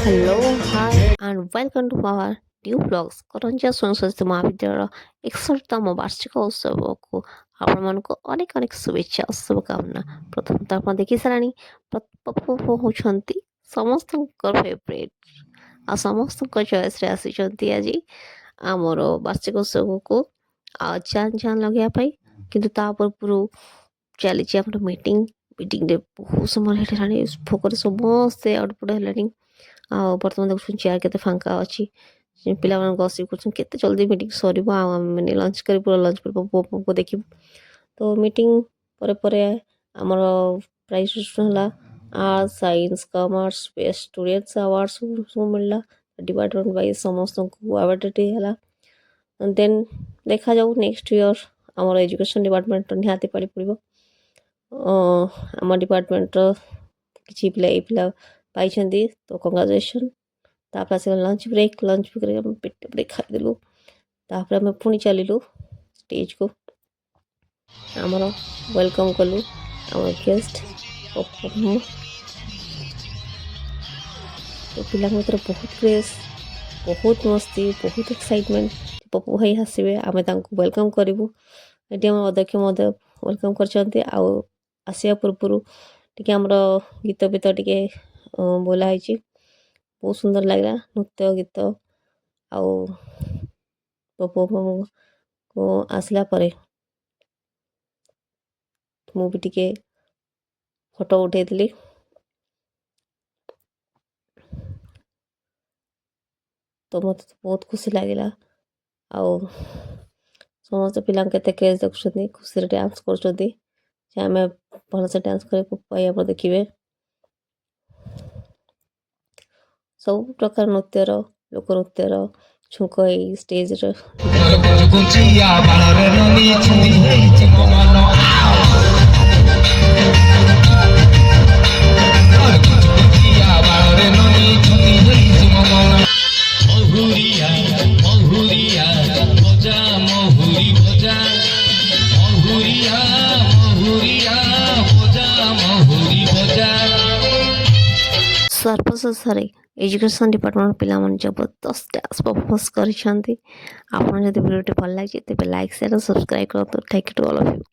Hello, hi, and welcome to our new vlogs. Karanjia Saraswati ମହାବିଦ୍ୟାଳୟର 61ତମ ବାର୍ଷିକ ଉତ୍ସବକୁ ଆପଣମାନଙ୍କୁ ଅନେକ ଅନେକ ଶୁଭେଚ୍ଛା ଓ ଶୁଭକାମନା। ପ୍ରଥମେ ତ ଆପଣ ଦେଖିସାରିଲେଣି ପପୁ ହେଉଛନ୍ତି ସମସ୍ତଙ୍କର ଫେଭରେଟ୍ ଆଉ ସମସ୍ତଙ୍କ ଚଏସ୍ରେ ଆସିଛନ୍ତି ଆଜି ଆମର ବାର୍ଷିକ ଉତ୍ସବକୁ ଆଉ ଚାନ୍ ଲଗାଇବା ପାଇଁ। କିନ୍ତୁ ତା ପୂର୍ବରୁ ଚାଲିଛି ଆମର ମିଟିଂରେ ବହୁତ ସମୟ ହେଲାଣି, ଭୋକରେ ସମସ୍ତେ ଆଉଟପୁଟ ହେଲାଣି। ଆଉ ବର୍ତ୍ତମାନ ଦେଖୁଛନ୍ତି ଚେୟାର କେତେ ଫାଙ୍କା ଅଛି, ପିଲାମାନେ ବସିକି କରୁଛନ୍ତି କେତେ ଜଲ୍ଦି ମିଟିଂ ସରିବ ଆଉ ଆମେ ଲଞ୍ଚ କରି ପୁରା ଲଞ୍ଚ କରି ପୁଅକୁ ଦେଖିବୁ। ତ ମିଟିଂ ପରେ ପରେ ଆମର ପ୍ରାଇଜ୍ ଡିଷ୍ଟ୍ରିବ୍ୟୁସନ୍ ହେଲା। Arts, science, commerce, best students award ସବୁ ମିଳିଲା ଡିପାର୍ଟମେଣ୍ଟ ୱାଇଜ୍ ସମସ୍ତଙ୍କୁ ଆୱାର୍ଡ଼ ହେଲା। ଦେନ୍ ଦେଖାଯାଉ ନେକ୍ସଟ ଇୟର୍ ଆମର ଏଜୁକେସନ୍ ଡିପାର୍ଟମେଣ୍ଟର ନିହାତି ପାଳି ପଡ଼ିବ। ଆମ ଡିପାର୍ଟମେଣ୍ଟର କିଛି ପିଲା ଏଇ ପିଲା ପାଇଛନ୍ତି, ତ କଂଗ୍ରାଚୁଲେସନ୍। ତାପରେ ଆସିଲା ଲଞ୍ଚ ବ୍ରେକ୍ରେ ଆମେ ପେଟେ ପେଟେ ଖାଇଦେଲୁ। ତାପରେ ଆମେ ପୁଣି ଚାଲିଲୁ ଷ୍ଟେଜ୍କୁ, ଆମର ୱେଲକମ୍ କଲୁ ଆମର ଗେଷ୍ଟ। ତ ପିଲାଙ୍କ ଭିତରେ ବହୁତ କ୍ରେଜ୍, ବହୁତ ମସ୍ତି, ବହୁତ ଏକ୍ସାଇଟମେଣ୍ଟ। ପପୁ ଭାଇ ଆସିବେ, ଆମେ ତାଙ୍କୁ ୱେଲକମ୍ କରିବୁ। ଏଠି ଆମ ଅଧ୍ୟକ୍ଷ ମଧ୍ୟ ୱେଲକମ୍ କରିଛନ୍ତି। ଆଉ ଆସିବା ପୂର୍ବରୁ ଟିକେ ଆମର ଗୀତ ଟିକେ ବୋଲା ହେଇଛି, ବହୁତ ସୁନ୍ଦର ଲାଗିଲା। ନୃତ୍ୟ ଗୀତ ଆଉ ପପୁ ଆସିଲା ପରେ ମୁଁ ବି ଟିକେ ଫଟୋ ଉଠେଇଥିଲି। ତ ମୋତେ ବହୁତ ଖୁସି ଲାଗିଲା। ଆଉ ସମସ୍ତେ ପିଲାଙ୍କୁ କେତେ କ୍ରେଜ୍ ଦେଖୁଛନ୍ତି, ଖୁସିରେ ଡ୍ୟାନ୍ସ କରୁଛନ୍ତି ଯେ ଆମେ ଭଲସେ ଡ୍ୟାନ୍ସ କରି ପପୁ ଭାଇ ଆପଣ ଦେଖିବେ। ସବୁ ପ୍ରକାର ନୃତ୍ୟର ଲୋକନୃତ୍ୟର ଛୁଙ୍କ ଏଇ ଷ୍ଟେଜ୍ରେ ସର୍ବଶେଷରେ ଏଜୁକେସନ୍ ଡିପାର୍ଟମେଣ୍ଟ ପିଲାମାନେ ଜବରଦସ୍ତ ଡ୍ୟାନ୍ସ ପରଫର୍ମାନ୍ସ କରିଛନ୍ତି। ଆପଣ ଯଦି ଭିଡ଼ିଓଟି ଭଲ ଲାଗିଛି ତେବେ ଲାଇକ୍ ସେୟାର ସବସ୍କ୍ରାଇବ୍ କରନ୍ତୁ। Thank you to all of you.